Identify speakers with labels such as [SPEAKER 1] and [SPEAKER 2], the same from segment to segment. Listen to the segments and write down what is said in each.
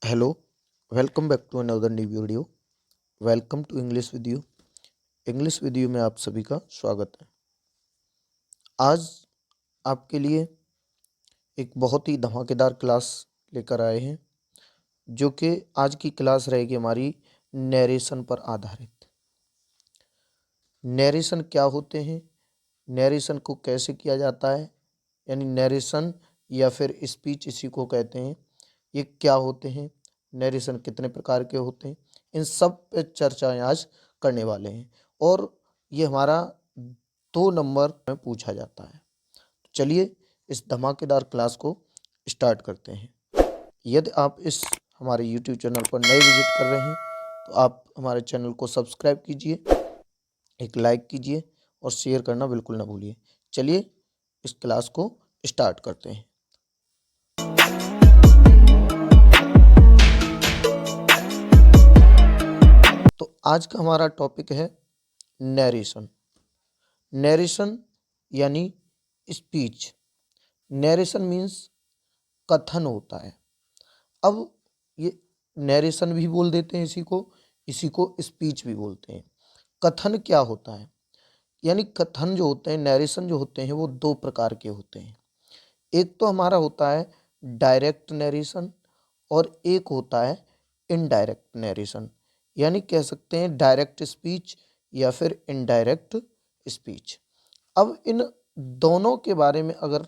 [SPEAKER 1] Hello, welcome back to another new video. Welcome to English with you. English with you में आप सभी का स्वागत है। आज आपके लिए एक बहुत ही धमाकेदार क्लास लेकर आए हैं, जो कि आज की क्लास रहेगी हमारी नरेशन पर आधारित। नरेशन क्या होते हैं, नरेशन को कैसे किया जाता है, यानी नरेशन या फिर स्पीच इसी को कहते हैं। ये क्या होते हैं, नरेशन कितने प्रकार के होते हैं, इन सब पे चर्चाएं आज करने वाले हैं और ये हमारा 2 नंबर में पूछा जाता है। तो चलिए इस धमाकेदार क्लास को स्टार्ट करते हैं। यदि आप इस हमारे YouTube चैनल पर नए विजिट कर रहे हैं तो आप हमारे चैनल को सब्सक्राइब कीजिए, एक लाइक कीजिए और शेयर करना बिल्कुल ना भूलिए। चलिए इस क्लास को स्टार्ट करते हैं। तो आज का हमारा टॉपिक है नरेशन। नरेशन यानी स्पीच। नरेशन मीन्स कथन होता है। अब ये नरेशन भी बोल देते हैं इसी को स्पीच भी बोलते हैं। कथन क्या होता है, यानी कथन जो होते हैं, नरेशन जो होते हैं वो 2 प्रकार के होते हैं। एक तो हमारा होता है डायरेक्ट नरेशन और एक होता है इनडायरेक्ट नरेशन, यानी कह सकते हैं डायरेक्ट स्पीच या फिर इनडायरेक्ट स्पीच। अब इन दोनों के बारे में अगर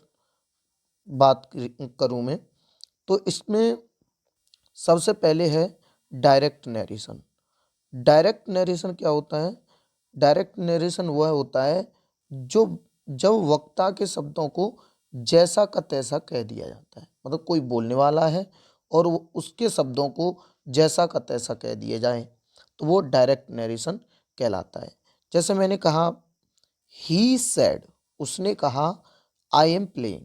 [SPEAKER 1] बात करूं मैं तो इसमें सबसे पहले है डायरेक्ट नरेशन। डायरेक्ट नरेशन क्या होता है, डायरेक्ट नरेशन वह होता है जो जब वक्ता के शब्दों को जैसा का तैसा कह दिया जाता है। मतलब कोई बोलने वाला है और वो उसके शब्दों को जैसा का तैसा कह दिए जाए तो वो डायरेक्ट नरेशन कहलाता है। जैसे मैंने कहा ही सेड, उसने कहा आई एम प्लेइंग,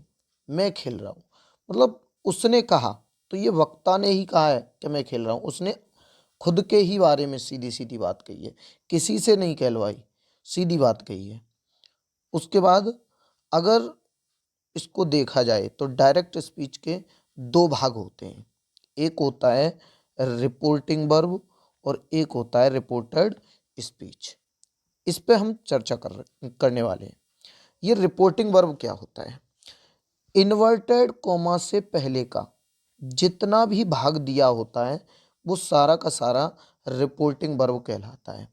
[SPEAKER 1] मैं खेल रहा हूँ। मतलब उसने कहा तो ये वक्ता ने ही कहा है कि मैं खेल रहा हूँ। उसने खुद के ही बारे में सीधी सीधी बात कही है, किसी से नहीं कहलवाई, सीधी बात कही है। उसके बाद अगर इसको देखा जाए तो डायरेक्ट स्पीच के 2 भाग होते हैं। एक होता है रिपोर्टिंग वर्ब और एक होता है रिपोर्टेड स्पीच। इस पे हम चर्चा करने वाले हैं। ये रिपोर्टिंग वर्ब क्या होता है, इन्वर्टेड कॉमा से पहले का जितना भी भाग दिया होता है वो सारा का सारा रिपोर्टिंग वर्ब कहलाता है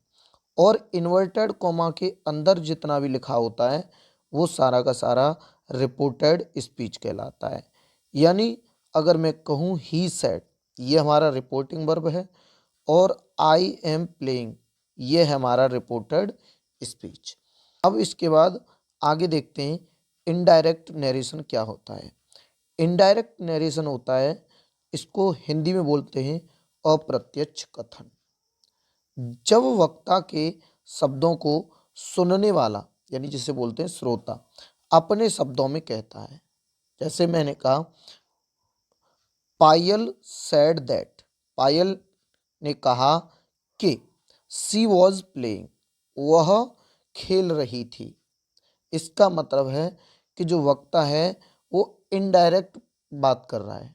[SPEAKER 1] और इन्वर्टेड कॉमा के अंदर जितना भी लिखा होता है वो सारा का सारा रिपोर्टेड स्पीच कहलाता है। यानी अगर मैं कहूँ ही सेड, ये हमारा रिपोर्टिंग वर्ब है और आई एम प्लेइंग ये है हमारा रिपोर्टेड स्पीच। अब इसके बाद आगे देखते हैं इनडायरेक्ट नरेशन क्या होता है। इनडायरेक्ट नरेशन होता है, इसको हिंदी में बोलते हैं अप्रत्यक्ष कथन। जब वक्ता के शब्दों को सुनने वाला, यानी जिसे बोलते हैं श्रोता, अपने शब्दों में कहता है। जैसे मैंने कहा पायल सेड दैट, पायल ने कहा कि शी वॉज प्लेइंग, वह खेल रही थी। इसका मतलब है कि जो वक्ता है वो इनडायरेक्ट बात कर रहा है।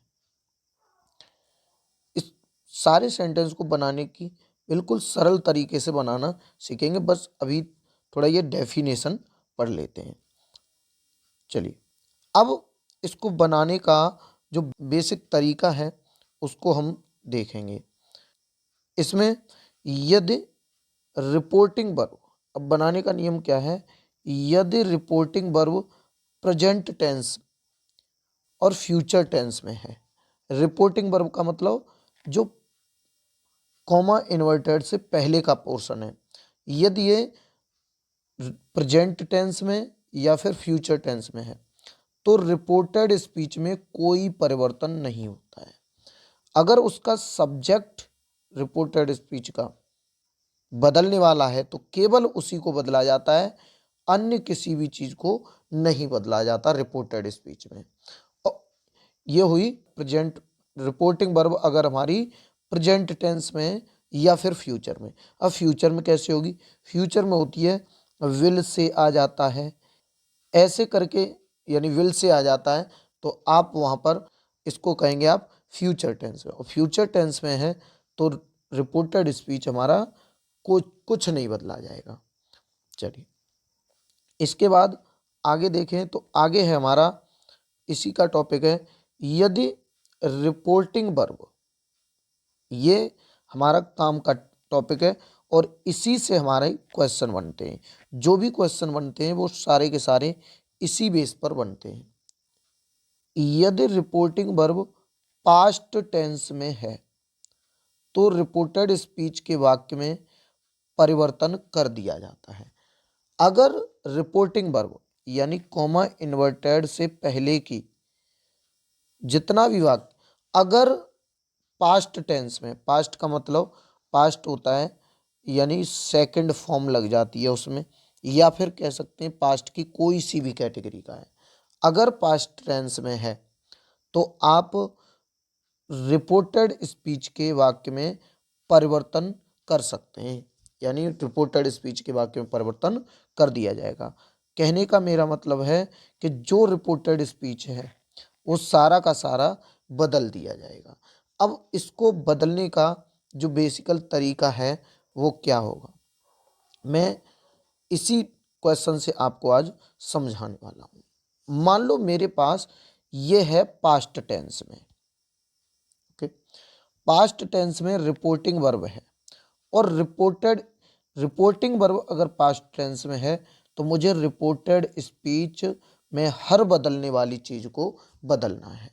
[SPEAKER 1] इस सारे सेंटेंस को बनाने की बिल्कुल सरल तरीके से बनाना सीखेंगे। बस अभी थोड़ा ये डेफिनेशन पढ़ लेते हैं। चलिए अब इसको बनाने का जो बेसिक तरीका है उसको हम देखेंगे। इसमें यदि रिपोर्टिंग वर्ब, अब बनाने का नियम क्या है, यदि रिपोर्टिंग वर्ब प्रेजेंट टेंस और फ्यूचर टेंस में है। रिपोर्टिंग वर्ब का मतलब जो कॉमा इन्वर्टेड से पहले का पोर्शन है। यदि ये प्रेजेंट टेंस में या फिर फ्यूचर टेंस में है तो रिपोर्टेड स्पीच में कोई परिवर्तन नहीं होता है। अगर उसका सब्जेक्ट रिपोर्टेड स्पीच का बदलने वाला है तो केवल उसी को बदला जाता है, अन्य किसी भी चीज को नहीं बदला जाता रिपोर्टेड स्पीच में। और ये हुई प्रेजेंट रिपोर्टिंग वर्ब अगर हमारी प्रेजेंट टेंस में या फिर फ्यूचर में। अब फ्यूचर में कैसे होगी, फ्यूचर में होती है विल से आ जाता है, ऐसे करके, यानी विल से आ जाता है तो आप वहां पर इसको कहेंगे आप फ्यूचर टेंस में, और फ्यूचर टेंस में है तो रिपोर्टेड स्पीच हमारा कुछ नहीं बदला जाएगा। चलिए इसके बाद आगे देखें तो आगे है हमारा इसी का टॉपिक है यदि रिपोर्टिंग वर्ब, ये हमारा काम का टॉपिक है और इसी से हमारे क्वेश्चन बनते हैं। जो भी क्वेश्चन बनते हैं वो सारे के सारे इसी बेस पर बनते हैं। यदि रिपोर्टिंग वर्ब पास्ट टेंस में है तो रिपोर्टेड स्पीच के वाक्य में परिवर्तन कर दिया जाता है। अगर रिपोर्टिंग वर्ब यानी कॉमा इन्वर्टेड से पहले की जितना भी वाक्य अगर पास्ट टेंस में, पास्ट का मतलब पास्ट होता है यानी सेकंड फॉर्म लग जाती है उसमें, या फिर कह सकते हैं पास्ट की कोई सी भी कैटेगरी का है, अगर पास्ट टेंस में है तो आप रिपोर्टेड स्पीच के वाक्य में परिवर्तन कर सकते हैं, यानी रिपोर्टेड स्पीच के वाक्य में परिवर्तन कर दिया जाएगा। कहने का मेरा मतलब है कि जो रिपोर्टेड स्पीच है वो सारा का सारा बदल दिया जाएगा। अब इसको बदलने का जो बेसिकल तरीका है वो क्या होगा, मैं इसी क्वेश्चन से आपको आज समझाने वाला हूँ। मान लो मेरे पास ये है पास्ट टेंस में, ओके, पास्ट टेंस में रिपोर्टिंग वर्ब है और रिपोर्टिंग वर्ब अगर पास्ट टेंस में है तो मुझे रिपोर्टेड स्पीच में हर बदलने वाली चीज को बदलना है।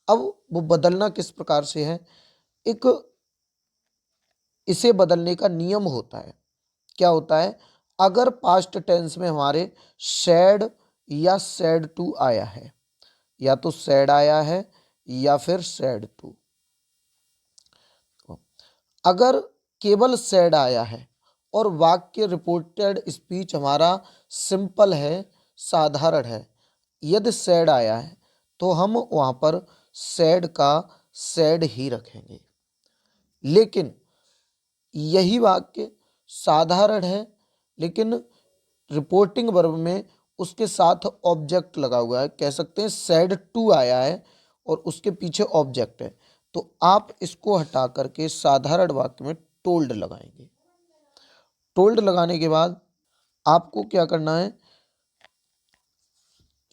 [SPEAKER 1] अब वो बदलना किस प्रकार से है, एक इसे बदलने का नियम होता है। क्या होता है, अगर पास्ट टेंस में हमारे सैड या सैड टू आया है, या तो सैड आया है या फिर सैड टू, अगर केवल सैड आया है और वाक्य रिपोर्टेड स्पीच हमारा सिंपल है, साधारण है, यदि सैड आया है तो हम वहां पर सैड का सैड ही रखेंगे। लेकिन यही वाक्य साधारण है लेकिन रिपोर्टिंग वर्ब में उसके साथ ऑब्जेक्ट लगा हुआ है, कह सकते हैं सैड टू आया है और उसके पीछे ऑब्जेक्ट है, तो आप इसको हटा करके साधारण वाक्य में टोल्ड लगाएंगे। टोल्ड लगाने के बाद आपको क्या करना है,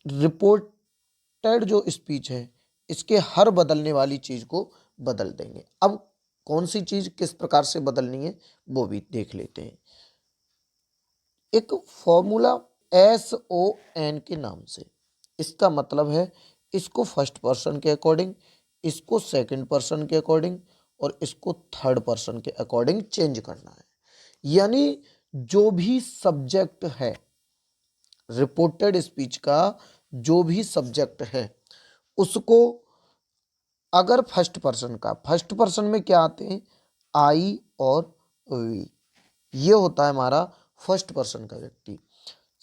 [SPEAKER 1] रिपोर्टेड जो स्पीच है इसके हर बदलने वाली चीज को बदल देंगे। अब कौन सी चीज किस प्रकार से बदलनी है वो भी देख लेते हैं। एक फॉर्मूला SON के नाम से, इसका मतलब है इसको फर्स्ट पर्सन के अकॉर्डिंग, इसको सेकंड पर्सन के अकॉर्डिंग और इसको थर्ड पर्सन के अकॉर्डिंग चेंज करना है। यानी जो भी सब्जेक्ट है रिपोर्टेड स्पीच का, जो भी सब्जेक्ट है उसको अगर फर्स्ट पर्सन का, फर्स्ट पर्सन में क्या आते हैं आई और वी, ये होता है हमारा फर्स्ट पर्सन का व्यक्ति।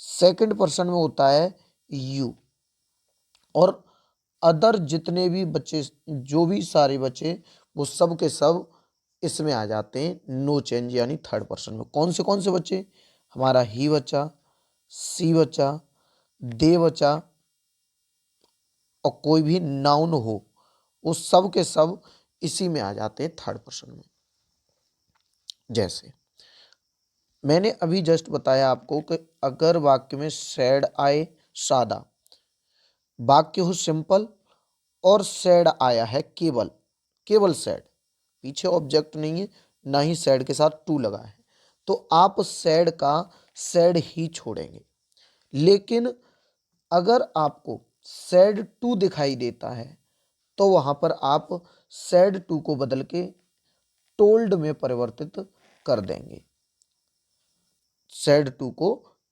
[SPEAKER 1] सेकंड पर्सन में होता है यू, और अदर जितने भी बच्चे, जो भी सारे बच्चे वो सब के सब इसमें आ जाते हैं नो चेंज यानी थर्ड पर्सन में। कौन से बच्चे, हमारा ही बच्चा, सी बच्चा, दे बच्चा और कोई भी नाउन हो वो सब के सब इसी में आ जाते हैं थर्ड पर्सन में। जैसे मैंने अभी जस्ट बताया आपको कि अगर वाक्य में सैड आए, सादा वाक्य हो सिंपल, और सैड आया है केवल, केवल सैड, पीछे ऑब्जेक्ट नहीं है, ना ही सैड के साथ टू लगा है, तो आप सैड का सैड ही छोड़ेंगे। लेकिन अगर आपको सैड टू दिखाई देता है तो वहां पर आप सैड टू को बदल के टोल्ड में परिवर्तित कर देंगे, सैड टू को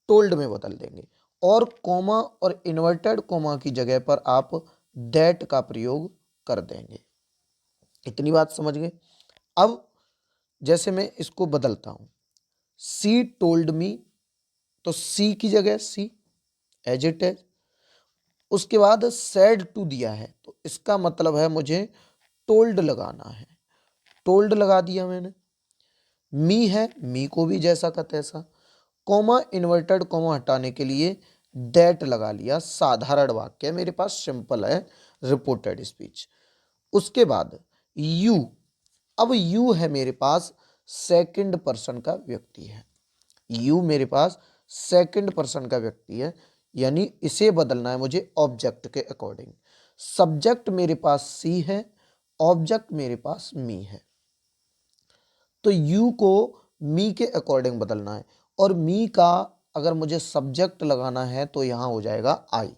[SPEAKER 1] टोल्ड में बदल देंगे, और कॉमा और इन्वर्टेड कॉमा की जगह पर आप दैट का प्रयोग कर देंगे। इतनी बात समझ गए। अब जैसे मैं इसको बदलता हूं, सी टोल्ड मी, तो सी की जगह सी एज इट एज, उसके बाद सैड टू दिया है तो इसका मतलब है मुझे टोल्ड लगाना है, टोल्ड लगा दिया मैंने। मी है, मी को भी जैसा का तैसा, कॉमा इन्वर्टेड कॉमा हटाने के लिए दैट लगा लिया, साधारण वाक्य मेरे पास सिंपल है रिपोर्टेड स्पीच। उसके बाद यू, अब यू है मेरे पास सेकंड पर्सन का व्यक्ति है, यू मेरे पास सेकंड पर्सन का व्यक्ति है, यानी इसे बदलना है मुझे ऑब्जेक्ट के अकॉर्डिंग। सब्जेक्ट मेरे पास सी है, ऑब्जेक्ट मेरे पास मी है, तो यू को मी के अकॉर्डिंग बदलना है, और मी का अगर मुझे सब्जेक्ट लगाना है तो यहां हो जाएगा आई,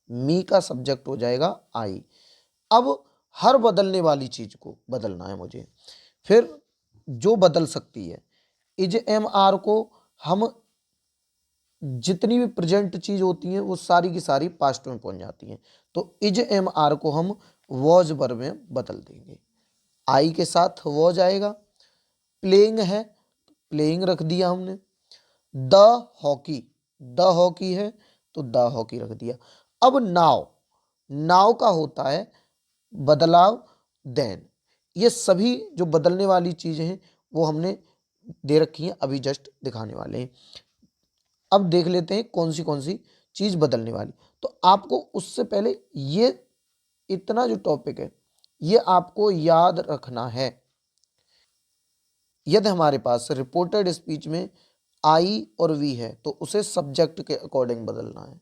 [SPEAKER 1] मी का सब्जेक्ट हो जाएगा आई। अब हर बदलने वाली चीज को बदलना है मुझे, फिर जो बदल सकती है, इज एम आर को हम, जितनी भी प्रेजेंट चीज होती हैं वो सारी की सारी पास्ट में पहुंच जाती हैं, तो इज एम आर को हम वॉज वर्ब में बदल देंगे, आई के साथ वॉज आएगा। प्लेइंग है, प्लेइंग रख दिया हमने। द हॉकी, द हॉकी है तो द हॉकी रख दिया। अब नाव, नाव का होता है बदलाव देन, ये सभी जो बदलने वाली चीजें हैं वो हमने दे रखी हैं, अभी जस्ट दिखाने वाले हैं। अब देख लेते हैं कौन सी चीज बदलने वाली। तो आपको उससे पहले ये इतना जो टॉपिक है ये आपको याद रखना है। यदि हमारे पास रिपोर्टेड स्पीच में आई और वी है तो उसे सब्जेक्ट के अकॉर्डिंग बदलना है।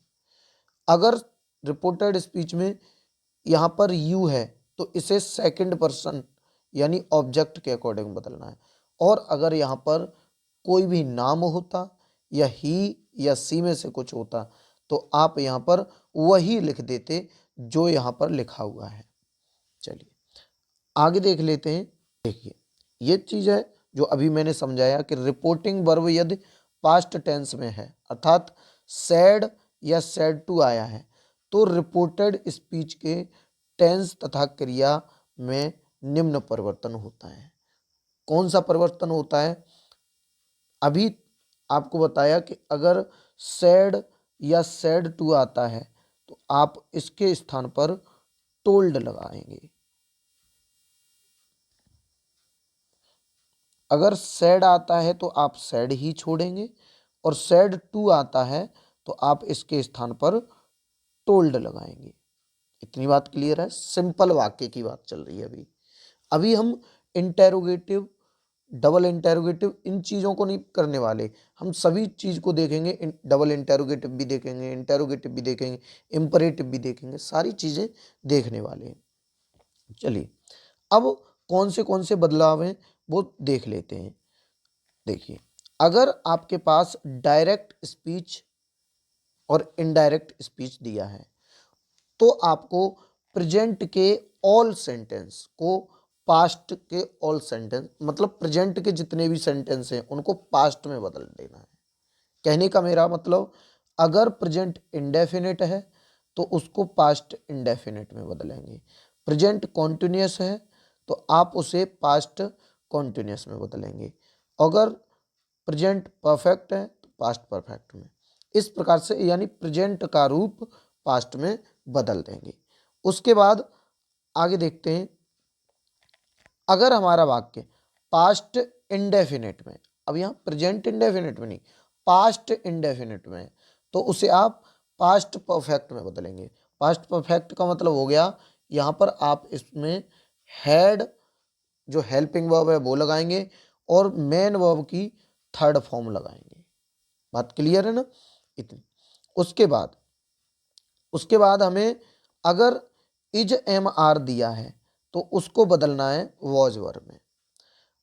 [SPEAKER 1] अगर रिपोर्टेड स्पीच में यहां पर यू है तो इसे सेकंड पर्सन यानी ऑब्जेक्ट के अकॉर्डिंग बदलना है। और अगर यहां पर कोई भी नाम होता या ही या सी में से कुछ होता तो आप यहां पर वही लिख देते जो यहां पर लिखा हुआ है। चलिए आगे देख लेते हैं। देखिए ये चीज है जो अभी मैंने समझाया कि रिपोर्टिंग वर्ब यदि पास्ट टेंस में है अर्थात सैड या सैड टू आया है तो रिपोर्टेड स्पीच के टेंस तथा क्रिया में निम्न परिवर्तन होता है। कौन सा परिवर्तन होता है? अभी आपको बताया कि अगर सैड या सैड टू आता है तो आप इसके स्थान पर टोल्ड लगाएंगे। अगर सैड आता है तो आप सैड ही छोड़ेंगे, और सैड टू आता है तो आप इसके स्थान पर टोल्ड लगाएंगे। इतनी बात क्लियर है? सिंपल वाक्य की बात चल रही है अभी। अभी हम इंटेरोगेटिव, डबल इंटेरोगेटिव इन चीजों को नहीं करने वाले, हम सभी चीज को देखेंगे। डबल इंटेरोगेटिव भी देखेंगे, इंटेरोगेटिव भी देखेंगे, इंपरेटिव भी देखेंगे, सारी चीजें देखने वाले हैं। चलिए अब कौन से बदलाव हैं वो देख लेते हैं। देखिए अगर आपके पास डायरेक्ट स्पीच और इनडायरेक्ट स्पीच दिया है तो आपको प्रेजेंट के ऑल सेंटेंस को पास्ट के ऑल सेंटेंस, मतलब प्रेजेंट के जितने भी सेंटेंस हैं उनको पास्ट में बदल देना है। कहने का मेरा मतलब अगर प्रेजेंट इंडेफिनिट है तो उसको पास्ट इंडेफिनिट में बदलेंगे। प्रेजेंट कॉन्टिन्यूअस है तो आप उसे पास्ट कॉन्टिन्यूअस में बदलेंगे। अगर प्रेजेंट परफेक्ट है तो पास्ट परफेक्ट में। इस प्रकार से यानी प्रेजेंट का रूप पास्ट में बदल देंगे। उसके बाद आगे देखते हैं, अगर हमारा वाक्य पास्ट इंडेफिनिट में, अब यहां प्रेजेंट इंडेफिनिट में नहीं पास्ट इंडेफिनिट में, तो उसे आप पास्ट परफेक्ट में बदलेंगे। पास्ट परफेक्ट का मतलब हो गया यहां पर आप इसमें हैड जो हेल्पिंग वर्ब है वो लगाएंगे और मेन वर्ब की थर्ड फॉर्म लगाएंगे। बात क्लियर है ना? इतनी। उसके बाद हमें अगर इज एम आर दिया है तो उसको बदलना है वॉज वर में।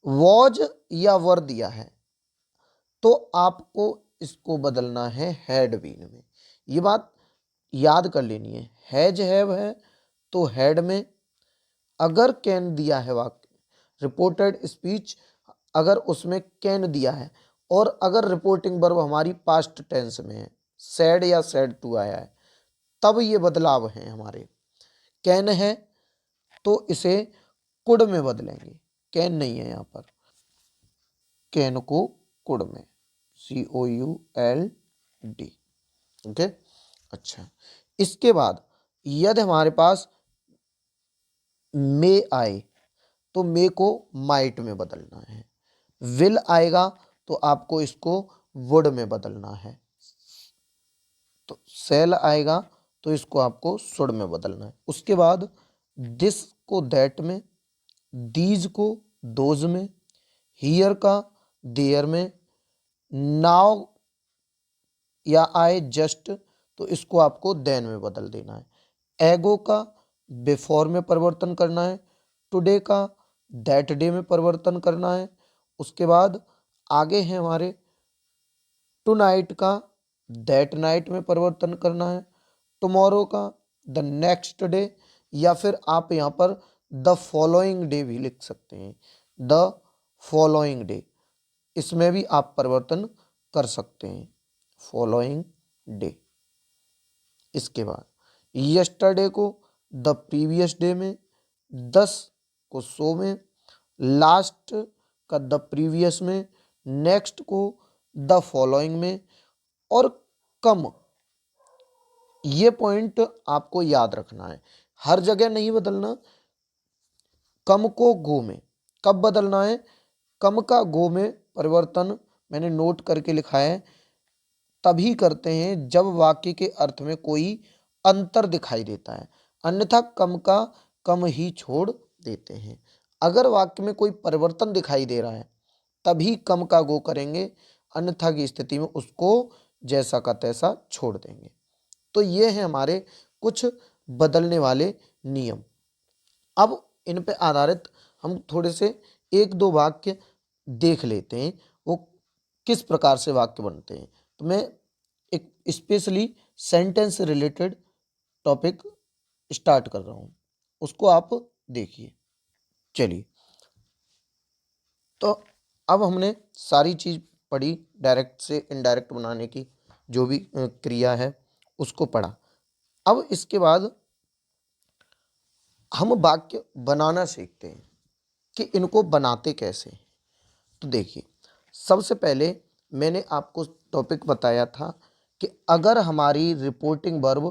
[SPEAKER 1] वॉज या वर दिया है तो आपको इसको बदलना है हैड बीन में। ये बात याद कर लेनी है। हैज हैव है तो हैड में। अगर कैन दिया है वाक्य रिपोर्टेड स्पीच, अगर उसमें कैन दिया है और अगर रिपोर्टिंग वर्ब हमारी पास्ट टेंस में है, सैड या सैड टू आया है, तब ये बदलाव हैं हमारे। कैन है तो इसे कुड में बदलेंगे। कैन नहीं है यहां पर, कैन को कुड में, COULD। ओके अच्छा। इसके बाद यदि हमारे पास मे आए तो मे को माइट में बदलना है। विल आएगा तो आपको इसको वुड में बदलना है। तो सेल आएगा तो इसको आपको शुड में बदलना है। उसके बाद दिस को दैट में, दीज को दोज में, हियर का देयर में, नाउ या आई जस्ट तो इसको आपको देन में बदल देना है। एगो का बिफोर में परिवर्तन करना है, टुडे का दैट डे में परिवर्तन करना है। उसके बाद आगे है हमारे टू नाइट का दैट नाइट में परिवर्तन करना है, टुमारो का द नेक्स्ट डे, या फिर आप यहाँ पर द फॉलोइंग डे भी लिख सकते हैं, द फॉलोइंग डे, इसमें भी आप परिवर्तन कर सकते हैं, फॉलोइंग डे। इसके बाद यस्टरडे को द प्रीवियस डे में, 10 को सो में, लास्ट का द प्रीवियस में, नेक्स्ट को द फॉलोइंग में, और कम, ये पॉइंट आपको याद रखना है, हर जगह नहीं बदलना। कम को गो में कब बदलना है, कम का गो में परिवर्तन मैंने नोट करके लिखा है, तभी करते हैं जब वाक्य के अर्थ में कोई अंतर दिखाई देता है, अन्यथा कम का कम ही छोड़ देते हैं। अगर वाक्य में कोई परिवर्तन दिखाई दे रहा है तभी कम का गो करेंगे, अन्यथा की स्थिति में उसको जैसा का तैसा छोड़ देंगे। तो ये है हमारे कुछ बदलने वाले नियम। अब इन पे आधारित हम थोड़े से एक दो वाक्य देख लेते हैं, वो किस प्रकार से वाक्य बनते हैं। तो मैं एक स्पेशली सेंटेंस से रिलेटेड टॉपिक स्टार्ट कर रहा हूँ, उसको आप देखिए। चलिए, तो अब हमने सारी चीज पढ़ी, डायरेक्ट से इनडायरेक्ट बनाने की जो भी क्रिया है उसको पढ़ा। अब इसके बाद हम वाक्य बनाना सीखते हैं कि इनको बनाते कैसे हैं। तो देखिए, सबसे पहले मैंने आपको टॉपिक बताया था कि अगर हमारी रिपोर्टिंग वर्ब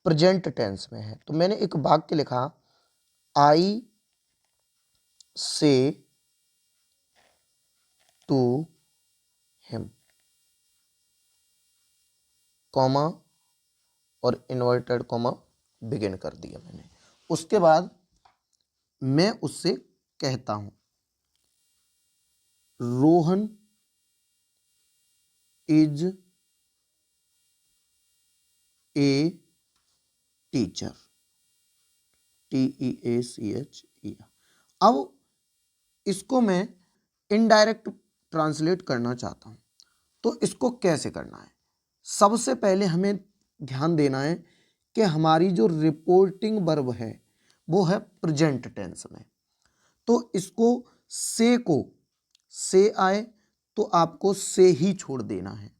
[SPEAKER 1] प्रेजेंट टेंस में है तो मैंने एक वाक्य लिखा, आई से टू हिम, कॉमा और इन्वर्टेड कॉमा बिगिन कर दिया मैंने। उसके बाद मैं उससे कहता हूं, Rohan is a teacher, TEACH। अब इसको मैं इनडायरेक्ट ट्रांसलेट करना चाहता हूं, तो इसको कैसे करना है। सबसे पहले हमें ध्यान देना है कि हमारी जो रिपोर्टिंग वर्ब है वो है प्रेजेंट टेंस में, तो इसको से को से आए तो आपको से ही छोड़ देना है,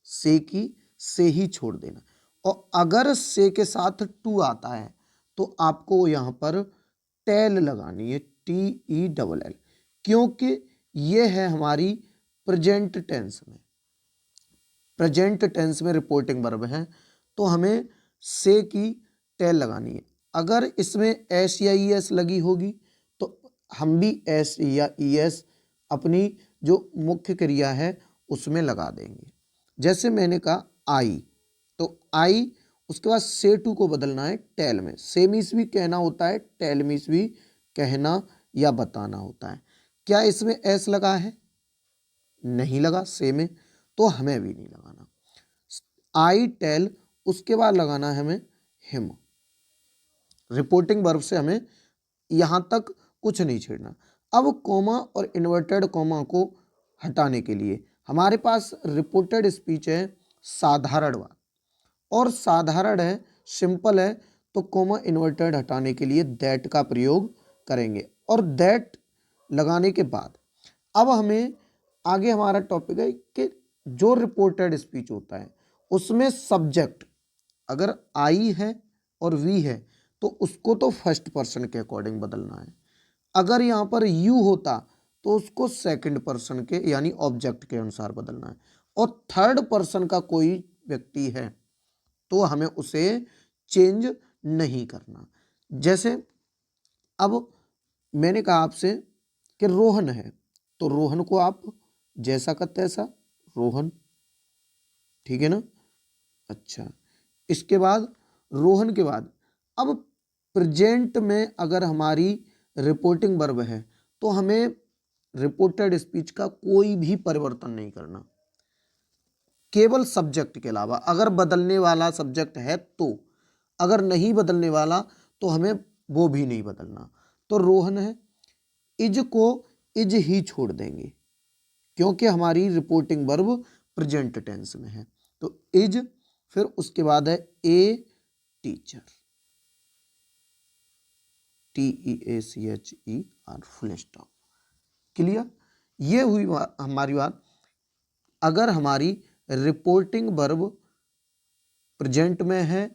[SPEAKER 1] से की से ही छोड़ देना। और अगर से के साथ टू आता है तो आपको यहां पर टेल लगानी है, TELL, क्योंकि ये है हमारी प्रेजेंट टेंस में, प्रेजेंट टेंस में रिपोर्टिंग वर्ब है, तो हमें से की टेल लगानी है। अगर इसमें एस या ईएस लगी होगी तो हम भी एस या ईएस अपनी जो मुख्य क्रिया है उसमें लगा देंगे। जैसे मैंने कहा आई, तो आई उसके बाद से टू को बदलना है टेल में। से मीन्स भी कहना होता है, टेल मीन्स भी कहना या बताना होता है। क्या इसमें एस लगा है? नहीं लगा से में, तो हमें भी नहीं लगाना। आई टेल, उसके बाद लगाना है हमें हिम। रिपोर्टिंग वर्ब से हमें यहां तक कुछ नहीं छेड़ना। अब कॉमा और इन्वर्टेड कॉमा को हटाने के लिए हमारे पास रिपोर्टेड स्पीच है साधारण वाक्य, और साधारण है, सिंपल है, तो कॉमा इन्वर्टेड हटाने के लिए दैट का प्रयोग करेंगे। और दैट लगाने के बाद अब हमें आगे हमारा टॉपिक है कि जो रिपोर्टेड स्पीच होता है उसमें सब्जेक्ट अगर आई है और वी है तो उसको तो फर्स्ट पर्सन के अकॉर्डिंग बदलना है। अगर यहाँ पर यू होता तो उसको सेकंड पर्सन के यानी ऑब्जेक्ट के अनुसार बदलना है। और थर्ड पर्सन का कोई व्यक्ति है तो हमें उसे चेंज नहीं करना। जैसे अब मैंने कहा आपसे कि रोहन है, तो रोहन को आप जैसा का तैसा रोहन, ठीक है ना। अच्छा, इसके बाद रोहन के बाद अब प्रेजेंट में अगर हमारी रिपोर्टिंग वर्ब है तो हमें रिपोर्टेड स्पीच का कोई भी परिवर्तन नहीं करना, केवल सब्जेक्ट के अलावा। अगर बदलने वाला सब्जेक्ट है तो, अगर नहीं बदलने वाला तो हमें वो भी नहीं बदलना। तो रोहन है, इज को इज ही छोड़ देंगे क्योंकि हमारी रिपोर्टिंग वर्ब प्रेजेंट टेंस में है। तो इज, फिर उसके बाद है a teacher, TEACHER, full stop. Clear? ये हुई हमारी बात। अगर हमारी रिपोर्टिंग वर्ब प्रेजेंट में है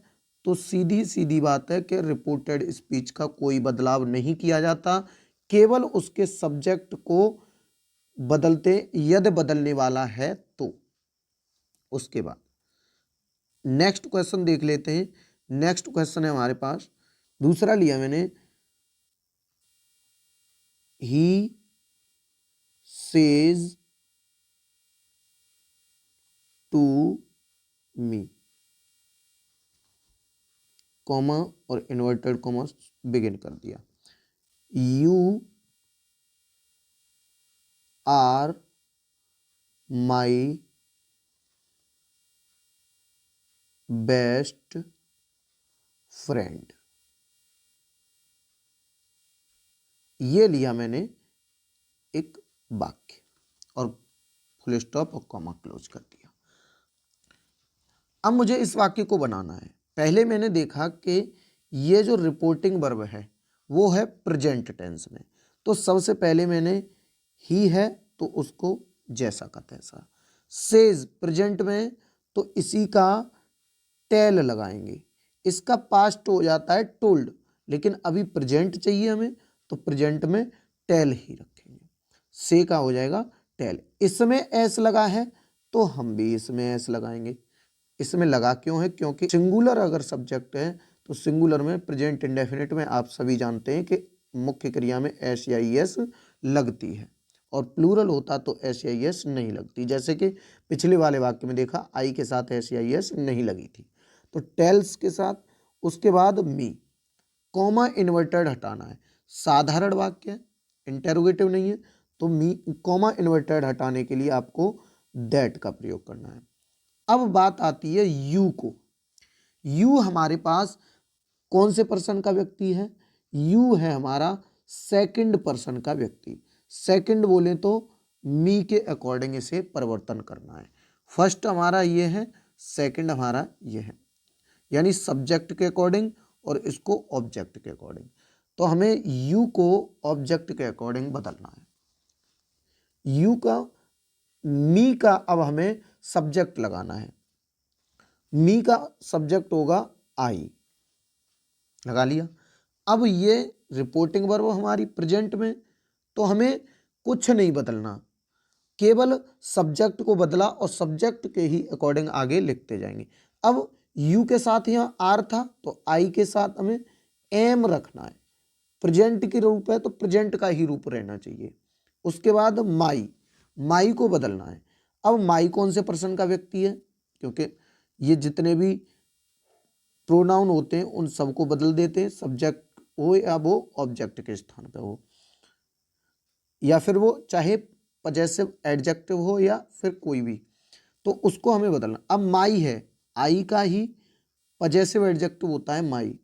[SPEAKER 1] तो सीधी सीधी बात है कि रिपोर्टेड स्पीच का कोई बदलाव नहीं किया जाता, केवल उसके सब्जेक्ट को बदलते, यदि बदलने वाला है तो। उसके बाद नेक्स्ट क्वेश्चन देख लेते हैं। नेक्स्ट क्वेश्चन है हमारे पास, दूसरा लिया मैंने, he says to me, comma और इन्वर्टेड कॉमा बिगिन कर दिया। You are my best friend. ये लिया मैंने एक वाक्य और फुल स्टॉप और कॉमा क्लोज कर दिया। अब मुझे इस वाक्य को बनाना है। पहले मैंने देखा कि ये जो रिपोर्टिंग वर्ब है वो है प्रेजेंट टेंस में, तो सबसे पहले मैंने ही है तो उसको जैसा का तैसा, सेज प्रेजेंट में तो इसी का टेल लगाएंगे, इसका पास्ट हो जाता है टोल्ड, लेकिन अभी प्रेजेंट चाहिए हमें तो प्रेजेंट में टेल ही रखेंगे, से का हो जाएगा टेल। इसमें एस लगा है तो हम भी इसमें एस लगाएंगे। इसमें लगा क्यों है? क्योंकि सिंगुलर अगर सब्जेक्ट है तो सिंगुलर में प्रेजेंट इंडेफिनिट में आप सभी जानते हैं कि मुख्य क्रिया में एस या एस लगती है, और प्लूरल होता तो एस या एस नहीं लगती। जैसे कि पिछले वाले वाक्य में देखा, आई के साथ एस या एस नहीं लगी थी, तो टेल्स के साथ। उसके बाद मी, कॉमा इन्वर्टेड हटाना है, साधारण वाक्य है, इंटेरोगेटिव नहीं है, तो मी कॉमा इन्वर्टेड हटाने के लिए आपको दैट का प्रयोग करना है। अब बात आती है यू को। यू हमारे पास कौन से पर्सन का व्यक्ति है? यू है हमारा सेकंड पर्सन का व्यक्ति। सेकंड बोले तो मी के अकॉर्डिंग इसे परिवर्तन करना है। फर्स्ट हमारा ये है, सेकंड हमारा ये है, यानी सब्जेक्ट के अकॉर्डिंग और इसको ऑब्जेक्ट के अकॉर्डिंग। तो हमें यू को ऑब्जेक्ट के अकॉर्डिंग बदलना है। यू का, मी का अब हमें सब्जेक्ट लगाना है। मी का सब्जेक्ट होगा आई, लगा लिया। अब ये रिपोर्टिंग वर्ब हमारी प्रेजेंट में, तो हमें कुछ नहीं बदलना, केवल सब्जेक्ट को बदला और सब्जेक्ट के ही अकॉर्डिंग आगे लिखते जाएंगे। अब यू के साथ यहाँ आर था तो आई के साथ हमें एम रखना है। प्रेजेंट के रूप है तो प्रेजेंट का ही रूप रहना चाहिए। उसके बाद माई, माई को बदलना है। अब माई कौन से पर्सन का व्यक्ति है? क्योंकि ये जितने भी प्रोनाउन होते हैं उन सबको बदल देते हैं, सब्जेक्ट हो या वो ऑब्जेक्ट के स्थान पे हो, या फिर वो चाहे पजेसिव एडजेक्टिव हो या फिर कोई भी, तो उसको हमें बदलना। अब माई है, आई का ही पजेसिव एडजेक्टिव होता है माई,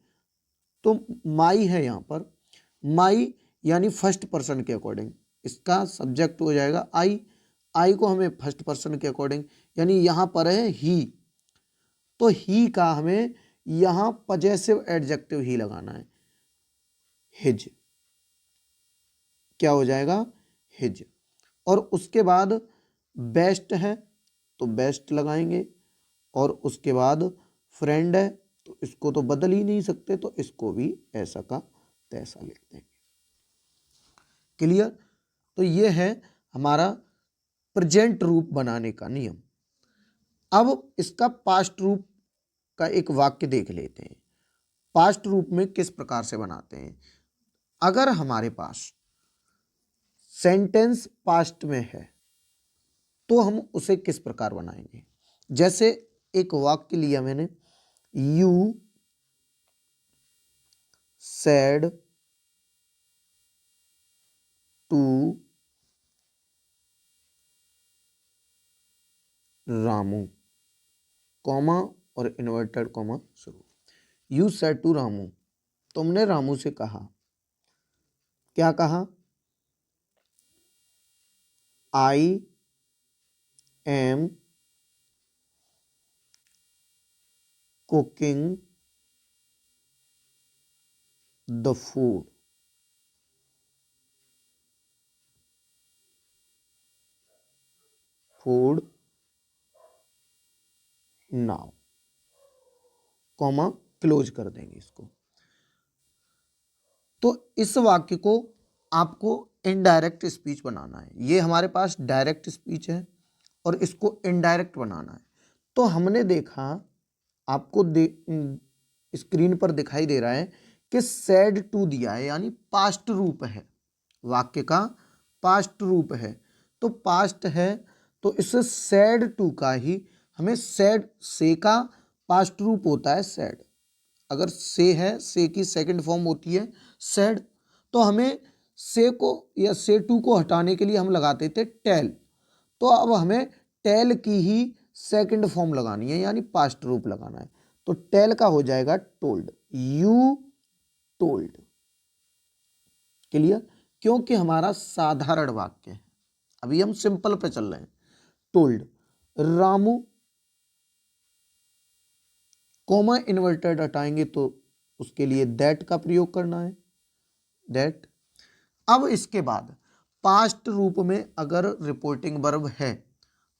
[SPEAKER 1] तो माई है यहाँ पर, माई यानी फर्स्ट पर्सन के अकॉर्डिंग इसका सब्जेक्ट हो जाएगा आई। आई को हमें फर्स्ट पर्सन के अकॉर्डिंग, यानी यहाँ पर है ही, तो ही का हमें यहाँ पजेसिव एडजेक्टिव ही लगाना है, हिज, क्या हो जाएगा? हिज। और उसके बाद बेस्ट है तो बेस्ट लगाएंगे, और उसके बाद फ्रेंड है तो इसको तो बदल ही नहीं सकते, तो इसको भी ऐसा का तैसा लिख देंगे। क्लियर? तो ये है हमारा प्रेजेंट रूप बनाने का नियम। अब इसका पास्ट रूप का एक वाक्य देख लेते हैं। पास्ट रूप में किस प्रकार से बनाते हैं? अगर हमारे पास सेंटेंस पास्ट में है तो हम उसे किस प्रकार बनाएंगे? जैसे एक वाक्य लिया मैंने, you said to Ramu, comma और इन्वर्टेड कॉमा शुरू। यू सेड टू रामू, तुमने रामू से कहा, क्या कहा? I am cooking the food now, comma close कर देंगे इसको। तो इस वाक्य को आपको इनडायरेक्ट स्पीच बनाना है। ये हमारे पास डायरेक्ट स्पीच है और इसको इनडायरेक्ट बनाना है। तो हमने देखा, आपको स्क्रीन पर दिखाई दे रहा है कि सेड टू दिया है, यानी पास्ट रूप है, वाक्य का पास्ट रूप है। तो पास्ट है तो इससे सेड टू का ही हमें सेड, से का पास्ट रूप होता है सेड। अगर से है, से की सेकंड फॉर्म होती है सेड, तो हमें से को या से टू को हटाने के लिए हम लगाते थे टेल। तो अब हमें टेल की ही सेकंड फॉर्म लगानी है, यानी पास्ट रूप लगाना है। तो टेल का हो जाएगा टोल्ड, यू टोल्ड। क्लियर? क्योंकि हमारा साधारण वाक्य है, अभी हम सिंपल पे चल रहे हैं। टोल्ड रामू, कॉमा इन्वर्टेड हटाएंगे तो उसके लिए दैट का प्रयोग करना है, दैट। अब इसके बाद पास्ट रूप में अगर रिपोर्टिंग वर्ब है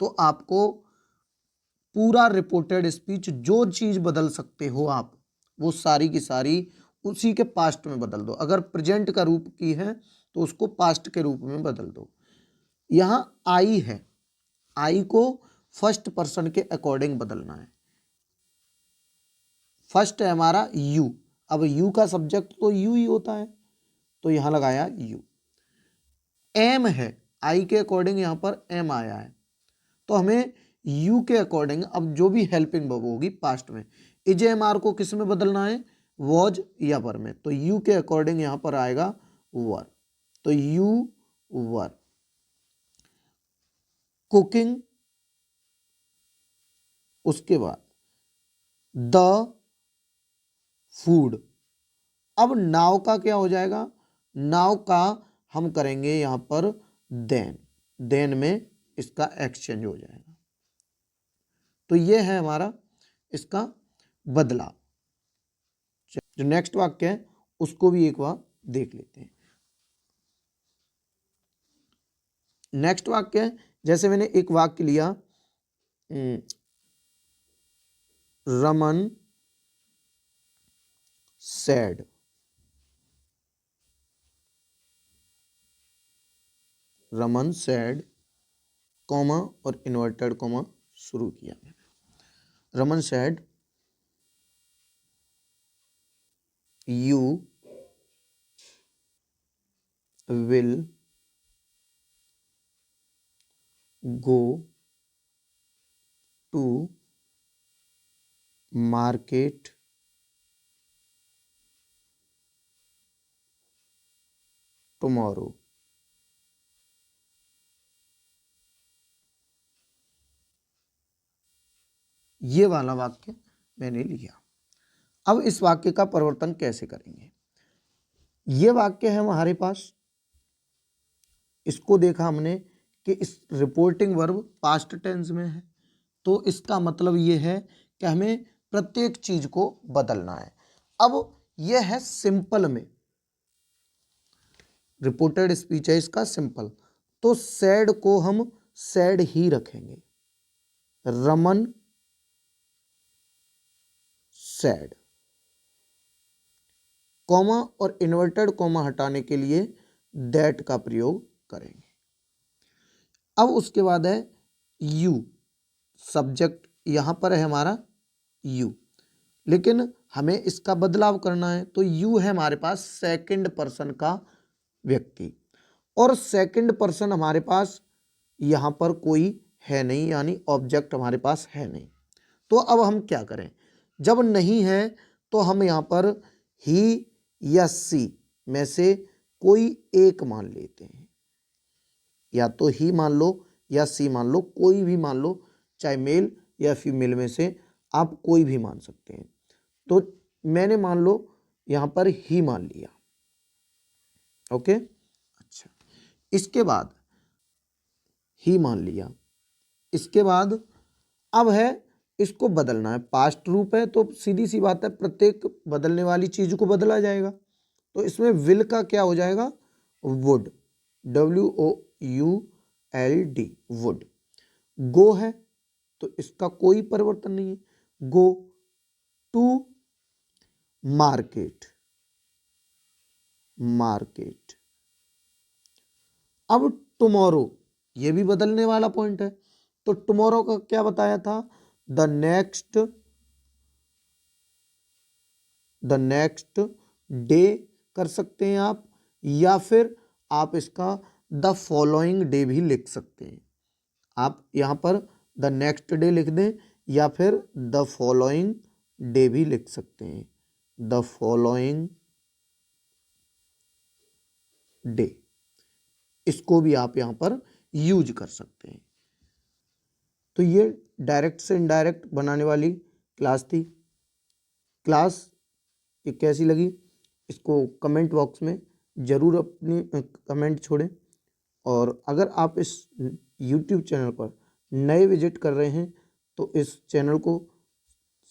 [SPEAKER 1] तो आपको पूरा रिपोर्टेड स्पीच, जो चीज बदल सकते हो आप, वो सारी की सारी उसी के पास्ट में बदल दो। अगर प्रेजेंट का रूप की है तो उसको पास्ट के रूप में बदल दो। यहां आई है, आई को फर्स्ट पर्सन के अकॉर्डिंग बदलना है। फर्स्ट है हमारा यू, अब यू का सब्जेक्ट तो यू ही होता है, तो यहां लगाया यू। एम है, आई के अकॉर्डिंग यहां पर एम आया है, तो हमें यू के अकॉर्डिंग अब जो भी हेल्पिंग वर्ब होगी पास्ट में, इज एम आर को किस में बदलना है, वॉज या वर में। तो यू के अकॉर्डिंग यहां पर आएगा वर, तो यू वर कुकिंग। उसके बाद द फूड। अब नाव का क्या हो जाएगा, नाव का हम करेंगे यहां पर देन, देन में इसका एक्सचेंज हो जाएगा। तो ये है हमारा इसका बदलाव। जो नेक्स्ट वाक्य है उसको भी एक बार देख लेते हैं। नेक्स्ट वाक्य है, जैसे मैंने एक वाक्य लिया, Raman said, Raman said, comma और इन्वर्टेड कॉमा शुरू किया मैंने। Raman said you will go to market tomorrow. ये वाला वाक्य मैंने लिया। अब इस वाक्य का परिवर्तन कैसे करेंगे? ये वाक्य है हमारे पास, इसको देखा हमने कि इस रिपोर्टिंग वर्ब पास्ट टेंस में है, तो इसका मतलब ये है कि हमें प्रत्येक चीज को बदलना है। अब यह है सिंपल में, रिपोर्टेड स्पीच है इसका सिंपल, तो सैड को हम सैड ही रखेंगे, रमन सैड, कॉमा और इन्वर्टेड कॉमा हटाने के लिए दैट का प्रयोग करेंगे। अब उसके बाद है यू, सब्जेक्ट यहां पर है हमारा यू, लेकिन हमें इसका बदलाव करना है। तो यू है हमारे पास सेकंड पर्सन का व्यक्ति, और सेकंड पर्सन हमारे पास यहां पर कोई है नहीं, यानी ऑब्जेक्ट हमारे पास है नहीं। तो अब हम क्या करें, जब नहीं है तो हम यहां पर ही या सी में से कोई एक मान लेते हैं। या तो ही मान लो या सी मान लो, कोई भी मान लो, चाहे मेल या फीमेल में से आप कोई भी मान सकते हैं। तो मैंने मान लो यहां पर ही मान लिया। ओके, अच्छा, इसके बाद ही मान लिया, इसके बाद अब है इसको बदलना है। पास्ट रूप है तो सीधी सी बात है, प्रत्येक बदलने वाली चीज को बदला जाएगा। तो इसमें विल का क्या हो जाएगा? Would, WOULD, would. गो है तो इसका कोई परिवर्तन नहीं है, गो टू मार्केट, मार्केट। अब टुमारो, ये भी बदलने वाला पॉइंट है। तो टुमारो का क्या बताया था? द नेक्स्ट डे कर सकते हैं आप, या फिर आप इसका द फॉलोइंग डे भी लिख सकते हैं। आप यहां पर द नेक्स्ट डे लिख दें या फिर द फॉलोइंग डे भी लिख सकते हैं, द फॉलोइंग डे। इसको भी आप यहां पर यूज कर सकते हैं। तो ये डायरेक्ट से इनडायरेक्ट बनाने वाली क्लास थी। क्लास ये कैसी लगी इसको कमेंट बॉक्स में ज़रूर अपनी कमेंट छोड़ें। और अगर आप इस YouTube चैनल पर नए विजिट कर रहे हैं तो इस चैनल को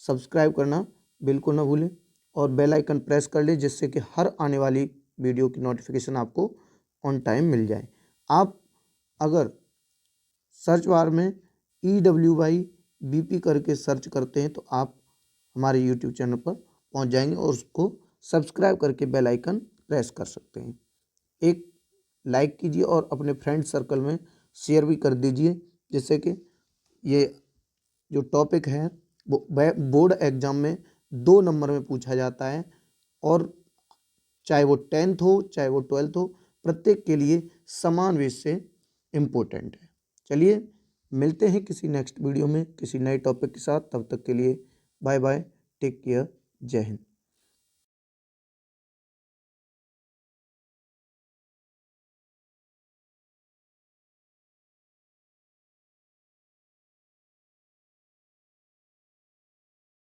[SPEAKER 1] सब्सक्राइब करना बिल्कुल ना भूलें और बेल आइकन प्रेस कर लें, जिससे कि हर आने वाली वीडियो की नोटिफिकेशन आपको ऑन टाइम मिल जाए। आप अगर सर्च बार में EWYBP करके सर्च करते हैं तो आप हमारे YouTube चैनल पर पहुंच जाएंगे और उसको सब्सक्राइब करके बेल आइकन प्रेस कर सकते हैं। एक लाइक कीजिए और अपने फ्रेंड सर्कल में शेयर भी कर दीजिए, जिससे कि ये जो टॉपिक है वो बोर्ड एग्जाम में 2 नंबर में पूछा जाता है, और चाहे वो 10th हो चाहे वो 12th हो, प्रत्येक के लिए समान वेज से इम्पोर्टेंट है। चलिए मिलते हैं किसी नेक्स्ट वीडियो में किसी नए टॉपिक के साथ। तब तक के लिए बाय बाय, टेक केयर, जय हिंद।